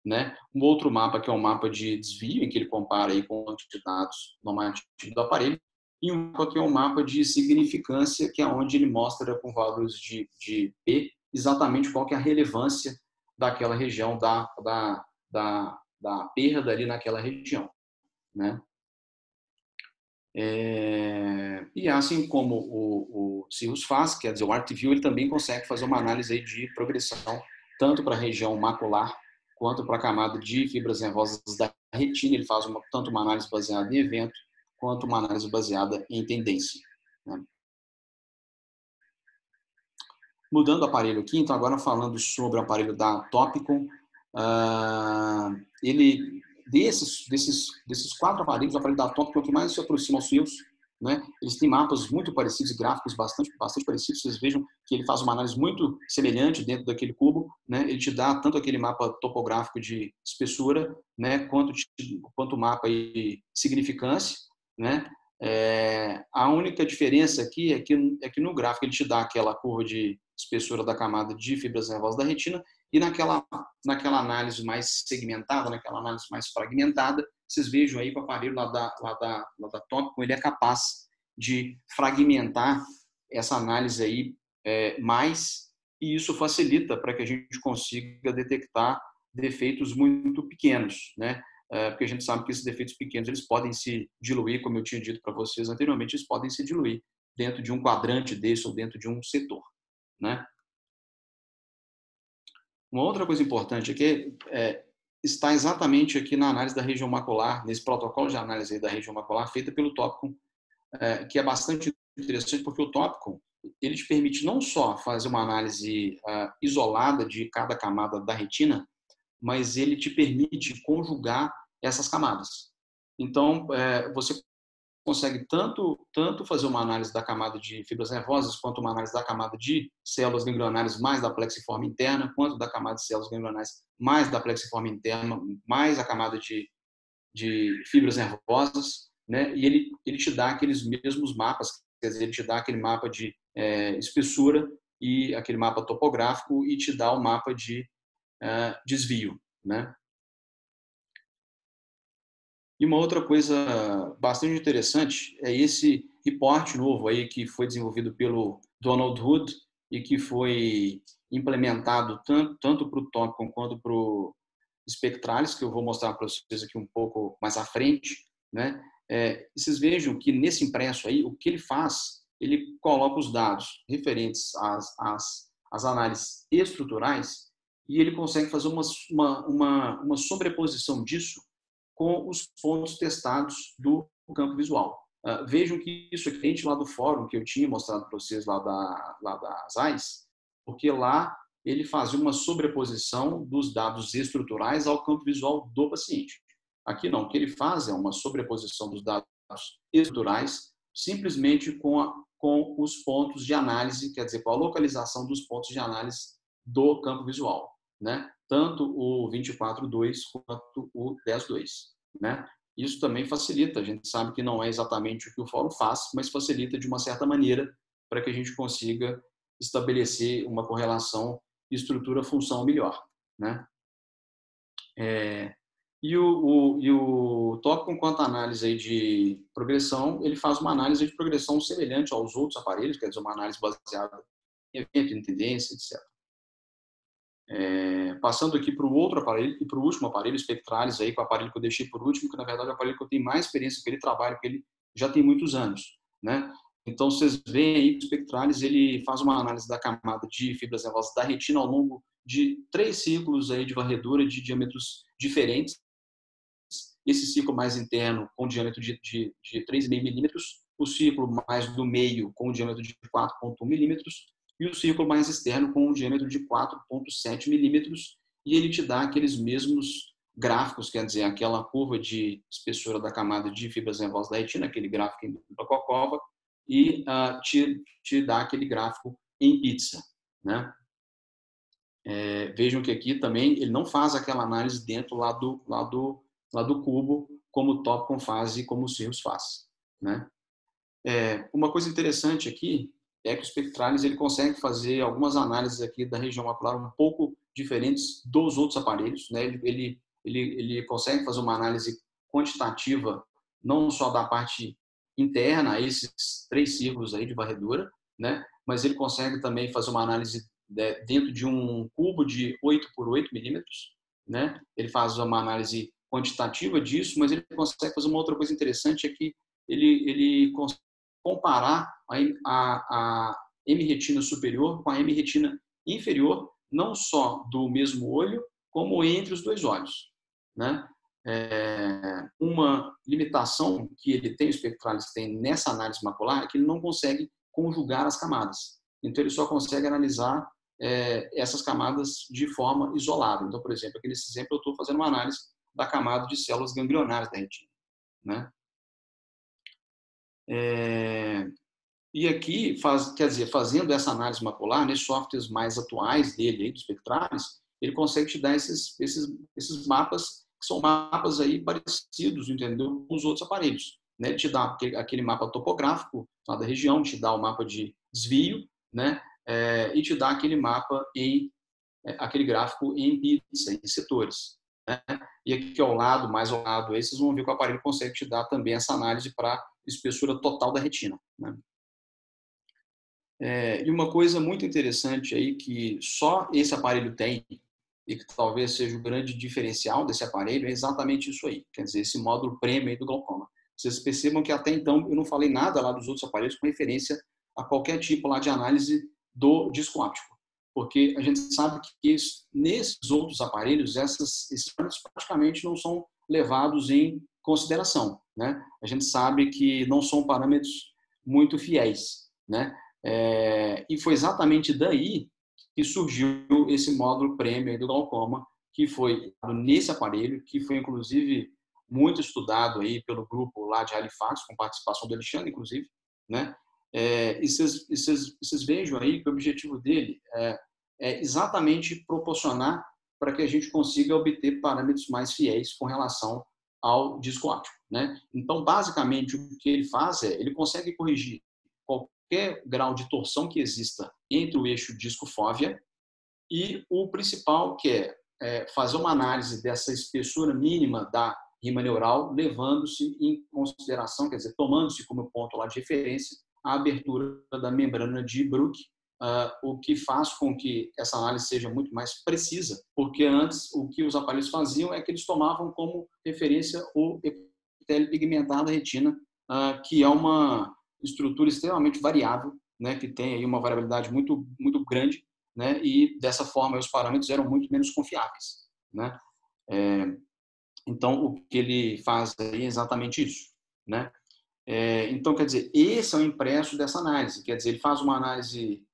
né? Um outro mapa que é um mapa de desvio, em que ele compara aí com o banco de dados normativo do aparelho, e um mapa que é um mapa de significância, que é onde ele mostra com valores de P exatamente qual que é a relevância daquela região da perda ali naquela região, né? E assim como o CIRRUS faz, quer dizer, o ArtView, ele também consegue fazer uma análise aí de progressão tanto para a região macular quanto para a camada de fibras nervosas da retina. Ele faz tanto uma análise baseada em evento quanto uma análise baseada em tendência, né? Mudando o aparelho aqui, então agora falando sobre o aparelho da Topcon, ele desses 4 aparelhos, o aparelho da Top, que é o que mais se aproxima aos seus, né? Eles têm mapas muito parecidos e gráficos bastante parecidos. Vocês vejam que ele faz uma análise muito semelhante dentro daquele cubo, né? Ele te dá tanto aquele mapa topográfico de espessura, né? Quanto o mapa de significância, né? A única diferença aqui é que no gráfico ele te dá aquela curva de espessura da camada de fibras nervosas da retina, e naquela análise mais segmentada, naquela análise mais fragmentada, vocês vejam aí que o aparelho lá da Topcon, ele é capaz de fragmentar essa análise aí mais, e isso facilita para que a gente consiga detectar defeitos muito pequenos, né? Porque a gente sabe que esses defeitos pequenos eles podem se diluir, como eu tinha dito para vocês anteriormente, eles podem se diluir dentro de um quadrante desse ou dentro de um setor, né? Uma outra coisa importante aqui está exatamente aqui na análise da região macular, nesse protocolo de análise da região macular feita pelo Topcon, que é bastante interessante, porque o Topcon ele te permite não só fazer uma análise isolada de cada camada da retina, mas ele te permite conjugar essas camadas. Então, você consegue tanto fazer uma análise da camada de fibras nervosas, quanto uma análise da camada de células ganglionares mais da plexiforme interna, quanto da camada de células ganglionares mais da plexiforme interna, mais a camada de fibras nervosas, né? E ele te dá aqueles mesmos mapas, quer dizer, ele te dá aquele mapa de espessura e aquele mapa topográfico e te dá o mapa de desvio, né? E uma outra coisa bastante interessante é esse reporte novo aí que foi desenvolvido pelo Donald Hood e que foi implementado tanto para o Topcon quanto para o Spectralis, que eu vou mostrar para vocês aqui um pouco mais à frente, né? Vocês vejam que nesse impresso aí, o que ele faz, ele coloca os dados referentes às análises estruturais e ele consegue fazer uma sobreposição disso com os pontos testados do campo visual. Vejam que isso é diferente lá do fórum que eu tinha mostrado para vocês lá das AIS, porque lá ele fazia uma sobreposição dos dados estruturais ao campo visual do paciente. Aqui não, o que ele faz é uma sobreposição dos dados estruturais simplesmente com os pontos de análise, quer dizer, com a localização dos pontos de análise do campo visual, né? Tanto o 24.2 quanto o 10.2, né? Isso também facilita, a gente sabe que não é exatamente o que o fórum faz, mas facilita de uma certa maneira para que a gente consiga estabelecer uma correlação estrutura-função melhor, né? E o Topcon, quanto à análise aí de progressão, ele faz uma análise de progressão semelhante aos outros aparelhos, quer dizer, uma análise baseada em evento, em tendência, etc. Passando aqui para o outro aparelho e para o último aparelho, o Spectralis, aí, com o aparelho que eu deixei por último, que na verdade é o aparelho que eu tenho mais experiência com ele, trabalho com ele já tem muitos anos, né? Então, vocês veem aí que o Spectralis ele faz uma análise da camada de fibras nervosas da retina ao longo de 3 ciclos aí de varredura de diâmetros diferentes. Esse ciclo mais interno com diâmetro de 3,5 milímetros, o ciclo mais do meio com diâmetro de 4,1 milímetros e o ciclo mais externo com um diâmetro de 4,7 milímetros, e ele te dá aqueles mesmos gráficos, quer dizer, aquela curva de espessura da camada de fibras nervosas da retina, aquele gráfico em dupla Kokova, e te dá aquele gráfico em pizza, né? Vejam que aqui também ele não faz aquela análise dentro lá do cubo, como o Topcon faz e como o Cirrus faz, né? Uma coisa interessante aqui é que o Spectralis ele consegue fazer algumas análises aqui da região macular um pouco diferentes dos outros aparelhos, né? Ele consegue fazer uma análise quantitativa não só da parte interna, esses 3 círculos aí de varredura, né? Mas ele consegue também fazer uma análise dentro de um cubo de 8 por 8 milímetros, né? Ele faz uma análise quantitativa disso, mas ele consegue fazer uma outra coisa interessante, é que ele consegue comparar a hemiretina superior com a hemiretina inferior, não só do mesmo olho, como entre os 2 olhos, né? Uma limitação que ele tem, o Spectralis tem nessa análise macular, é que ele não consegue conjugar as camadas. Então, ele só consegue analisar essas camadas de forma isolada. Então, por exemplo, aqui nesse exemplo, eu estou fazendo uma análise da camada de células ganglionares da retina, né? E aqui, fazendo essa análise macular, nesses softwares mais atuais dele, aí, do Spectralis, ele consegue te dar esses mapas, que são mapas aí parecidos, entendeu, com os outros aparelhos. Né? Ele te dá aquele mapa topográfico lá da região, te dá o mapa de desvio, né? E te dá aquele mapa aquele gráfico em pizza, em setores. Né? E aqui ao lado, mais ao lado, aí, vocês vão ver que o aparelho consegue te dar também essa análise para espessura total da retina. Né? E uma coisa muito interessante aí que só esse aparelho tem, e que talvez seja o grande diferencial desse aparelho, é exatamente isso aí. Quer dizer, esse módulo premium aí do glaucoma. Vocês percebam que até então eu não falei nada lá dos outros aparelhos com referência a qualquer tipo lá de análise do disco óptico. Porque a gente sabe que nesses outros aparelhos, esses parâmetros praticamente não são levados em consideração. Né? A gente sabe que não são parâmetros muito fiéis. Né? E foi exatamente daí que surgiu esse módulo premium do glaucoma, que foi nesse aparelho, que foi inclusive muito estudado aí pelo grupo lá de Halifax, com participação do Alexandre, inclusive. Né? E vocês vejam aí que o objetivo dele é exatamente proporcionar para que a gente consiga obter parâmetros mais fiéis com relação ao disco óptico. Né? Então, basicamente, o que ele faz ele consegue corrigir qualquer grau de torção que exista entre o eixo disco-fóvea e o principal, que é fazer uma análise dessa espessura mínima da rima neural, levando-se em consideração, quer dizer, tomando-se como ponto lá de referência a abertura da membrana de Bruch, o que faz com que essa análise seja muito mais precisa, porque antes o que os aparelhos faziam é que eles tomavam como referência o epitélio pigmentado da retina, que é uma estrutura extremamente variável, né, que tem aí uma variabilidade muito, muito grande, né, e dessa forma os parâmetros eram muito menos confiáveis. Né? Então, o que ele faz aí é exatamente isso. Né? Então, quer dizer, esse é o impresso dessa análise. Quer dizer, ele faz uma análise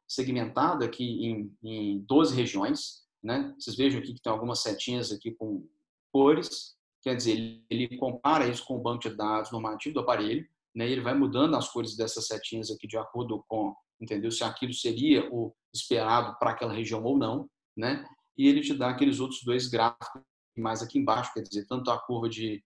segmentada aqui em 12 regiões. Né? Vocês vejam aqui que tem algumas setinhas aqui com cores. Quer dizer, ele compara isso com o banco de dados normativo do aparelho. Né? Ele vai mudando as cores dessas setinhas aqui de acordo com, entendeu? Se aquilo seria o esperado para aquela região ou não. Né? E ele te dá aqueles outros dois gráficos mais aqui embaixo, quer dizer, tanto a curva de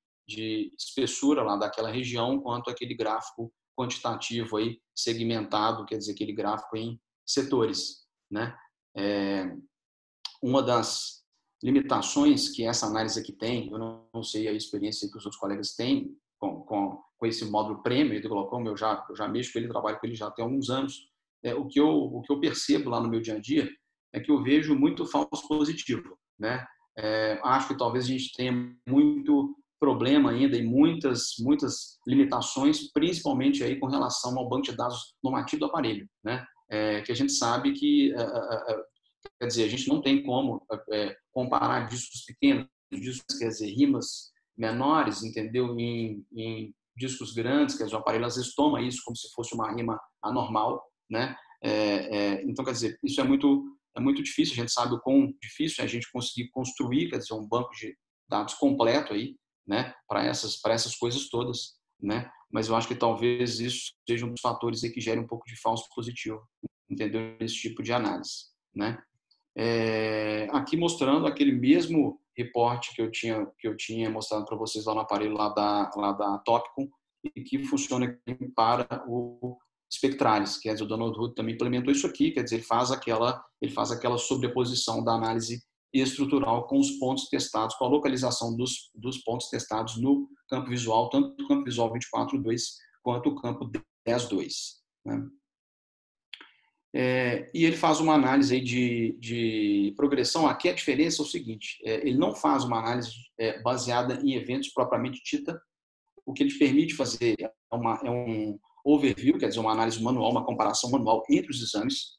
espessura lá daquela região, quanto aquele gráfico quantitativo aí, segmentado, quer dizer, aquele gráfico em setores. Né? Uma das limitações que essa análise aqui tem, eu não sei a experiência que os outros colegas têm com esse módulo premium do glaucoma, eu já mexo com ele, trabalho com ele já tem alguns anos. O que eu percebo lá no meu dia a dia é que eu vejo muito falso positivo. Né? Acho que talvez a gente tenha muito problema ainda e muitas limitações, principalmente aí com relação ao banco de dados normativo do aparelho, né? Que a gente sabe que, quer dizer, a gente não tem como comparar discos pequenos, discos, quer dizer, rimas menores, entendeu? Em discos grandes, quer dizer, o aparelho às vezes toma isso como se fosse uma rima anormal, né? Então, quer dizer, isso é muito difícil, a gente sabe o quão difícil é a gente conseguir construir, quer dizer, um banco de dados completo aí, né, para essas coisas todas, né? Mas eu acho que talvez isso seja um dos fatores aí que gere um pouco de falso positivo, entendeu? Esse tipo de análise, né? Aqui mostrando aquele mesmo reporte que eu tinha mostrado para vocês lá no aparelho lá da Topcon e que funciona para o Spectralis, quer dizer, o Donald Hood também implementou isso aqui, quer dizer, ele faz aquela sobreposição da análise estrutural com os pontos testados, com a localização dos pontos testados no campo visual, tanto o campo visual 24.2 quanto o campo 10.2. Né? E ele faz uma análise aí de progressão. Aqui a diferença é o seguinte, ele não faz uma análise baseada em eventos propriamente dita, o que ele permite fazer é um overview, quer dizer, uma análise manual, uma comparação manual entre os exames,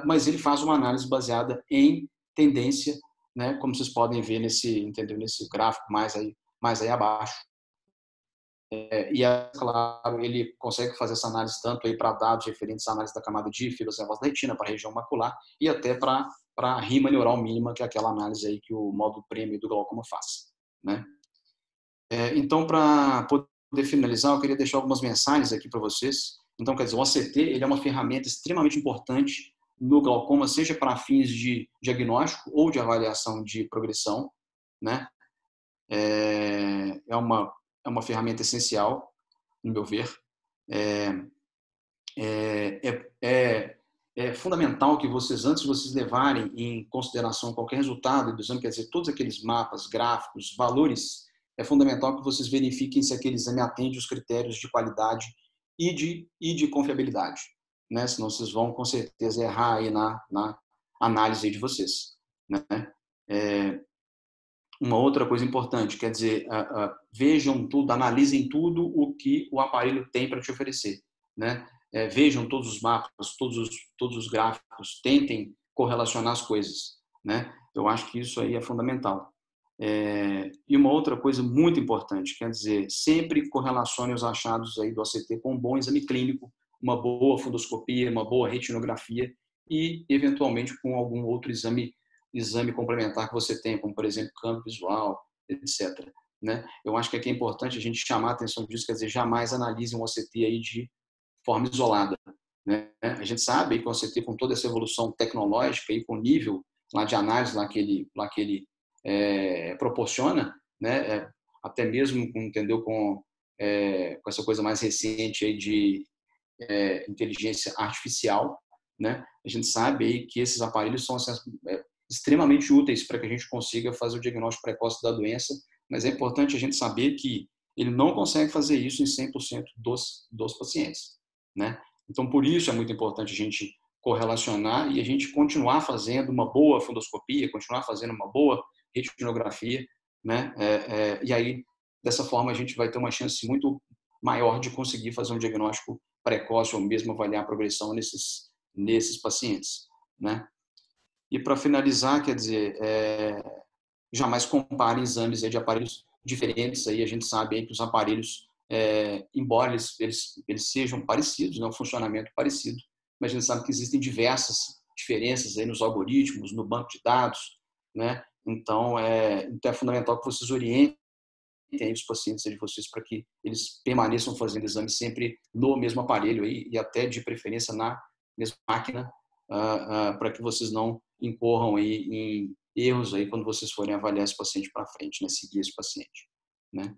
mas ele faz uma análise baseada em tendência, né, como vocês podem ver nesse gráfico mais aí abaixo. E, é claro, ele consegue fazer essa análise tanto aí para dados referentes à análise da camada de fibras nervosas da retina, para a região macular, e até para a rima neural mínima, que é aquela análise aí que o módulo premium do glaucoma faz, né? Então, para poder finalizar, eu queria deixar algumas mensagens aqui para vocês. Então, quer dizer, o OCT ele é uma ferramenta extremamente importante no glaucoma, seja para fins de diagnóstico ou de avaliação de progressão, né? É uma ferramenta essencial, no meu ver. É fundamental que vocês, antes de vocês levarem em consideração qualquer resultado do exame, quer dizer, todos aqueles mapas, gráficos, valores, é fundamental que vocês verifiquem se aquele exame atende os critérios de qualidade e de confiabilidade, né? Senão vocês vão, com certeza, errar aí na análise aí de vocês, né? Uma outra coisa importante, quer dizer, vejam tudo, analisem tudo o que o aparelho tem para te oferecer, né? Vejam todos os mapas, todos os gráficos, tentem correlacionar as coisas, né? Eu acho que isso aí é fundamental. E uma outra coisa muito importante, quer dizer, sempre correlacione os achados aí do ACT com um bom exame clínico, uma boa fundoscopia, uma boa retinografia e, eventualmente, com algum outro exame complementar que você tem, como, por exemplo, campo visual, etc. Né? Eu acho que aqui é importante a gente chamar a atenção disso, quer dizer, jamais analise um OCT aí de forma isolada. Né? A gente sabe que o OCT, com toda essa evolução tecnológica e com o nível lá de análise lá que ele proporciona, né? Até mesmo, entendeu, com essa coisa mais recente aí de inteligência artificial, né? A gente sabe aí que esses aparelhos são extremamente úteis para que a gente consiga fazer o diagnóstico precoce da doença, mas é importante a gente saber que ele não consegue fazer isso em 100% dos pacientes, né? Então, por isso é muito importante a gente correlacionar e a gente continuar fazendo uma boa fundoscopia, continuar fazendo uma boa retinografia, né? E aí, dessa forma, a gente vai ter uma chance muito maior de conseguir fazer um diagnóstico precoce ou mesmo avaliar a progressão nesses pacientes, né? E para finalizar, quer dizer, jamais compare exames de aparelhos diferentes. Aí a gente sabe aí que os aparelhos, embora eles sejam parecidos, né, um funcionamento parecido, mas a gente sabe que existem diversas diferenças aí nos algoritmos, no banco de dados, né? Então é fundamental que vocês orientem os pacientes de vocês para que eles permaneçam fazendo exames sempre no mesmo aparelho aí, e até de preferência na mesma máquina, para que vocês não incorram aí em erros aí quando vocês forem avaliar esse paciente para frente, né? Seguir esse paciente, né?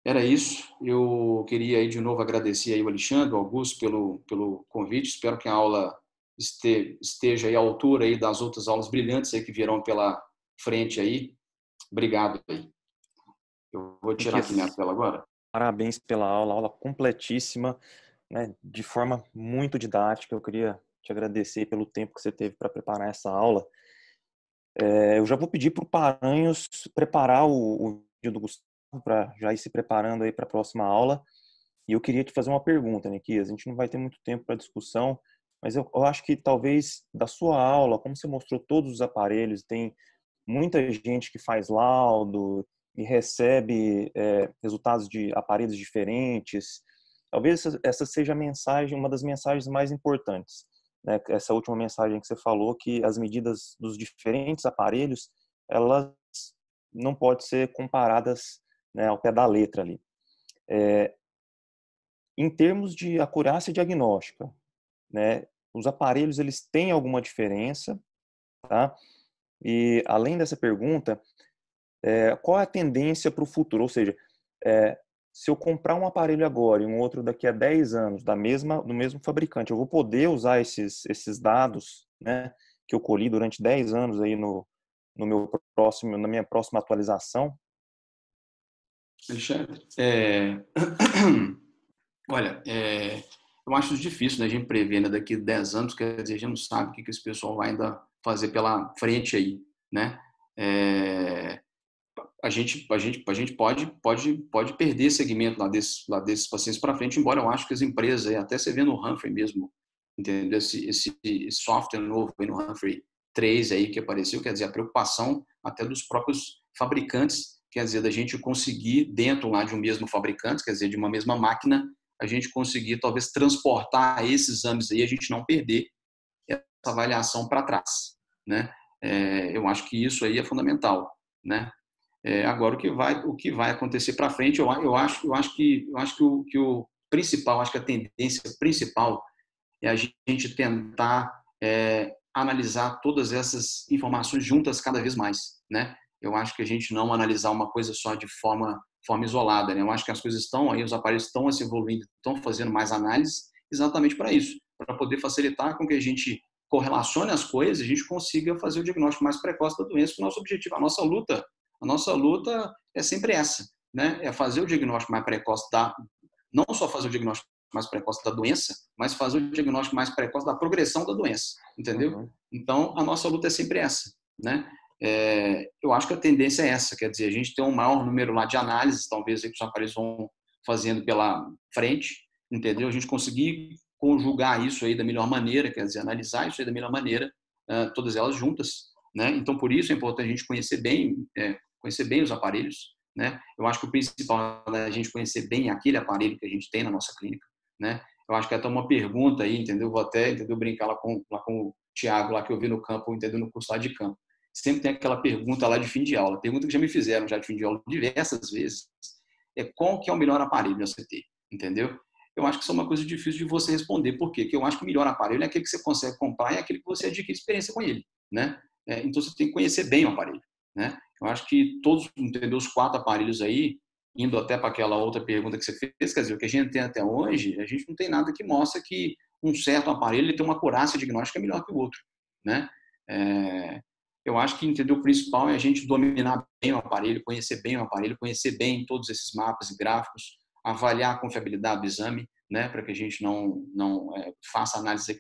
Era isso. Eu queria aí de novo agradecer aí o Alexandre, o Augusto pelo convite. Espero que a aula esteja aí à altura aí das outras aulas brilhantes aí que virão pela frente aí. Obrigado aí. Eu vou tirar aqui minha tela agora. Parabéns pela aula completíssima, né, de forma muito didática. Eu queria te agradecer pelo tempo que você teve para preparar essa aula. Eu já vou pedir para o Paranhos preparar o vídeo do Gustavo para já ir se preparando aí para a próxima aula. E eu queria te fazer uma pergunta, Niquias. A gente não vai ter muito tempo para discussão, mas eu acho que talvez da sua aula, como você mostrou todos os aparelhos, tem muita gente que faz laudo e recebe resultados de aparelhos diferentes. Talvez essa seja a mensagem, uma das mensagens mais importantes, né? Essa última mensagem que você falou, que as medidas dos diferentes aparelhos, elas não podem ser comparadas, né, ao pé da letra ali. Em termos de acurácia diagnóstica, né, os aparelhos eles têm alguma diferença, tá? E além dessa pergunta, qual é a tendência para o futuro? Ou seja, se eu comprar um aparelho agora e um outro daqui a 10 anos do mesmo fabricante, eu vou poder usar esses dados, né, que eu colhi durante 10 anos aí na minha próxima atualização? Alexandre, olha, eu acho difícil, né, a gente prever, né, daqui a 10 anos, quer dizer, a gente não sabe o que esse pessoal vai ainda fazer pela frente aí, né? A gente pode perder segmento lá desses pacientes para frente, embora eu acho que as empresas, até você vê no Humphrey mesmo, entendeu? Esse software novo aí no Humphrey 3 aí que apareceu, quer dizer, a preocupação até dos próprios fabricantes quer dizer, da gente conseguir, dentro lá de um mesmo fabricante, quer dizer, de uma mesma máquina, a gente conseguir talvez transportar esses exames aí, a gente não perder essa avaliação para trás, né? Eu acho que isso aí é fundamental, né? Agora o que vai acontecer para frente, eu acho que o principal, acho que a tendência principal é a gente tentar analisar todas essas informações juntas cada vez mais, né? Eu acho que a gente não analisar uma coisa só de forma isolada, né? Eu acho que as coisas estão aí, os aparelhos estão se evoluindo, estão fazendo mais análise exatamente para isso, para poder facilitar com que a gente correlacione as coisas, a gente consiga fazer o diagnóstico mais precoce da doença, que é o nosso objetivo, a nossa luta é sempre essa, né? É fazer o diagnóstico mais precoce não só fazer o diagnóstico mais precoce da doença, mas fazer o diagnóstico mais precoce da progressão da doença, entendeu? Uhum. Então, a nossa luta é sempre essa, né? Eu acho que a tendência é essa, quer dizer, a gente tem um maior número lá de análises, talvez aí que os aparelhos vão fazendo pela frente, entendeu? A gente conseguir conjugar isso aí da melhor maneira, quer dizer, analisar isso aí da melhor maneira, todas elas juntas, né? Então, por isso é importante a gente conhecer bem os aparelhos, né? Eu acho que o principal é a gente conhecer bem aquele aparelho que a gente tem na nossa clínica, né? Eu acho que até uma pergunta aí, entendeu? Vou até, entendeu, brincar lá com o Thiago, lá que eu vi no campo, entendeu, no curso lá de campo. Sempre tem aquela pergunta lá de fim de aula, pergunta que já me fizeram já de fim de aula diversas vezes, qual que é o melhor aparelho da CT, entendeu? Eu acho que isso é uma coisa difícil de você responder. Por quê? Porque eu acho que o melhor aparelho é aquele que você consegue comprar e é aquele que você adquire experiência com ele, né? Então você tem que conhecer bem o aparelho, né? Eu acho que todos, entendeu, os 4 aparelhos aí, indo até para aquela outra pergunta que você fez, quer dizer, o que a gente tem até hoje, a gente não tem nada que mostra que um certo aparelho ele tem uma acurácia diagnóstica melhor que o outro, né? Eu acho que, entendeu, o principal é a gente dominar bem o aparelho, conhecer bem todos esses mapas e gráficos, avaliar a confiabilidade do exame, né, para que a gente não faça análises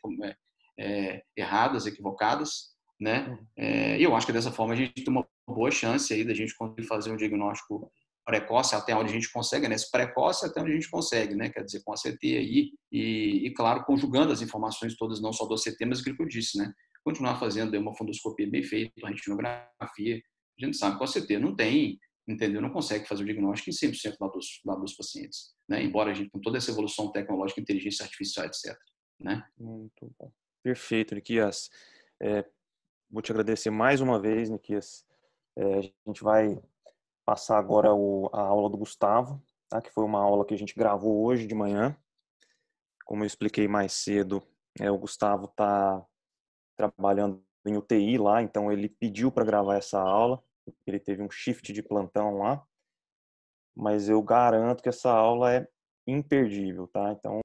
erradas, equivocadas, né? Uhum. E eu acho que dessa forma a gente tem uma boa chance aí da gente conseguir fazer um diagnóstico precoce até onde a gente consegue, né? Precoce até onde a gente consegue, né? Quer dizer, com a CT aí e claro, conjugando as informações todas, não só do CT, mas aquilo que eu disse, né? Continuar fazendo uma fundoscopia bem feita, uma retinografia. A gente sabe que o CT não tem, entendeu? Não consegue fazer o diagnóstico em 100% dos pacientes, né? Embora a gente, com toda essa evolução tecnológica, inteligência artificial, etc., né? Muito bom. Perfeito, Niquias. É, vou te agradecer mais uma vez, Niquias. A gente vai passar agora a aula do Gustavo, tá? Que foi uma aula que a gente gravou hoje de manhã. Como eu expliquei mais cedo, o Gustavo está trabalhando em UTI lá, então ele pediu para gravar essa aula. Ele teve um shift de plantão lá, mas eu garanto que essa aula é imperdível, tá? Então